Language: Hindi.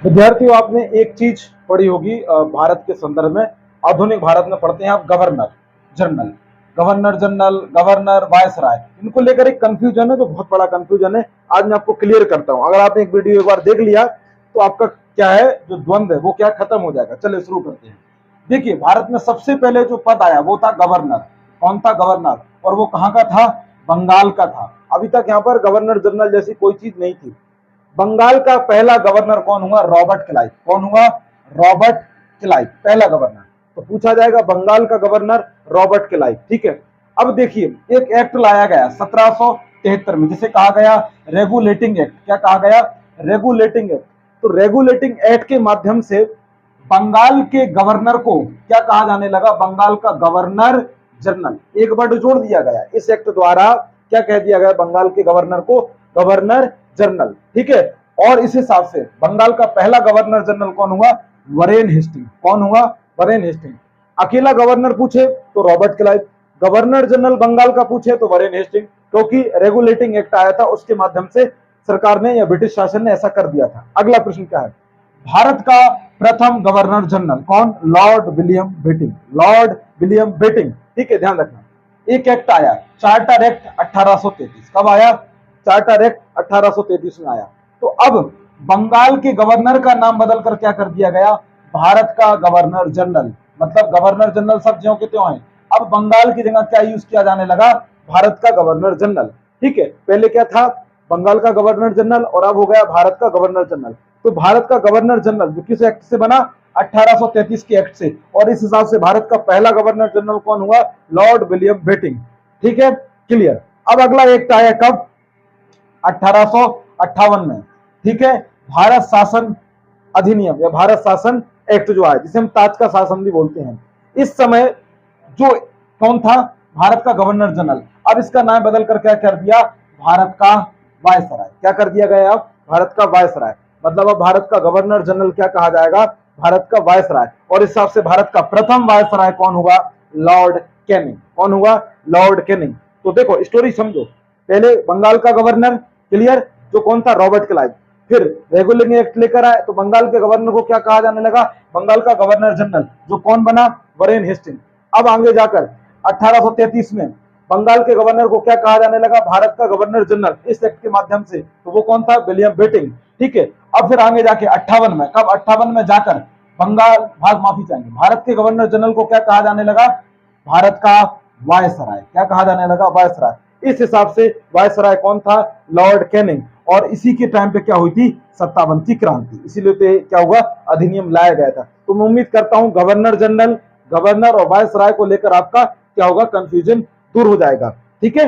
विद्यार्थियों, आपने एक चीज पढ़ी होगी भारत के संदर्भ में। आधुनिक भारत में पढ़ते हैं आप governor general, governor general, governor, viceroy, इनको लेकर एक कंफ्यूजन है जो बहुत बड़ा कंफ्यूजन है। आज मैं आपको क्लियर करता हूं। अगर आपने एक वीडियो एक बार देख लिया तो आपका क्या है जो द्वंद्व है वो क्या खत्म हो जाएगा। चलिए शुरू करते हैं। देखिए, भारत में सबसे पहले जो पद आया वो था गवर्नर। कौन था? गवर्नर। और वो कहाँ का था? बंगाल का था। अभी तक यहाँ पर गवर्नर जनरल जैसी कोई चीज नहीं थी। बंगाल का पहला गवर्नर कौन हुआ? Robert Clive. कौन हुआ? रॉबर्ट क्लाइव, पहला गवर्नर। तो पूछा जाएगा बंगाल का गवर्नर रॉबर्ट क्लाइव। ठीक है। अब देखिए, एक एक्ट लाया गया 1773 में, जिसे कहा गया रेगुलेटिंग एक्ट। क्या कहा गया? Regulating act. तो रेगुलेटिंग एक्ट के माध्यम से बंगाल के गवर्नर को क्या कहा जाने लगा? बंगाल का गवर्नर जनरल। एक वर्ड जोड़ दिया गया इस एक्ट द्वारा। क्या कह दिया गया? बंगाल के गवर्नर को गवर्नर जनरल। ठीक है। और इस हिसाब से बंगाल का पहला गवर्नर जनरल कौन हुआ? Warren Hasting. कौन हुआ? Warren Hasting. अकेला गवर्नर पूछे तो Robert Clive, governor general Bengal का पूछे तो वरेन हेस्टिंग, क्योंकि रेगुलेटिंग एक्ट आया था उसके माध्यम से सरकार ने या ब्रिटिश शासन ने ऐसा कर दिया था। अगला प्रश्न क्या है? भारत का प्रथम गवर्नर जनरल कौन? Lord William Bentinck. Lord William Bentinck. ठीक है, ध्यान रखना। एक एक्ट आया, चार्टर एक्ट 1833। कब आया? चार्टर एक्ट 1833 में आया। तो अब बंगाल के गवर्नर का नाम बदलकर क्या कर दिया गया? भारत का गवर्नर जनरल। मतलब गवर्नर जनरल सब ज्यों के त्यों हैं। अब बंगाल की जगह क्या यूज किया जाने लगा? भारत का गवर्नर जनरल। ठीक है। पहले क्या था? बंगाल का गवर्नर जनरल, और अब हो गया भारत का गवर्नर जनरल। तो भारत का गवर्नर जनरल जो किस एक्ट से बना? 1833 के एक्ट से। और इस हिसाब से भारत का पहला गवर्नर जनरल कौन हुआ? Lord William Bentinck. ठीक है, क्लियर। अब अगला एक्ट आया कब? 1858 में। ठीक है। भारत शासन अधिनियम या भारत शासन एक्ट जो आया, जिसे हम ताज का शासन भी बोलते हैं। इस समय जो कौन था? भारत का गवर्नर जनरल। अब इसका नाम बदल कर क्या कर दिया? भारत का वायसराय। क्या कर दिया गया? अब भारत का वायसराय। मतलब अब भारत का गवर्नर जनरल क्या कहा जाएगा? भारत का वायसराय। और इस हिसाब से भारत का प्रथम वायसराय कौन हुआ? Lord Canning. कौन हुआ? Lord Canning. तो देखो, स्टोरी समझो। पहले बंगाल का गवर्नर, क्लियर, जो कौन था? Robert Clive. फिर रेगुलेटिंग एक्ट लेकर आए तो बंगाल के गवर्नर को क्या कहा जाने लगा? बंगाल का गवर्नर जनरल, जो कौन बना? Warren Hasting. अब आगे जाकर 1833 में बंगाल के गवर्नर को क्या कहा जाने लगा? भारत का गवर्नर जनरल, इस एक्ट के माध्यम से। तो वो कौन था? William Bentinck. ठीक है। अब फिर आगे जाके 58 में, कब? 58 में जाकर बंगाल माफी चाहेंगे, भारत के गवर्नर जनरल को क्या कहा जाने लगा? भारत का वायसराय। क्या कहा जाने लगा? वायसराय। इस हिसाब से वायसराय कौन था? Lord Canning. और इसी के टाइम पे क्या हुई थी? सत्तावन की क्रांति। इसीलिए तो क्या हुआ? अधिनियम लाया गया था। तो मैं उम्मीद करता हूं गवर्नर जनरल, गवर्नर और वायसराय को लेकर आपका क्या होगा? कंफ्यूजन दूर हो जाएगा। ठीक है।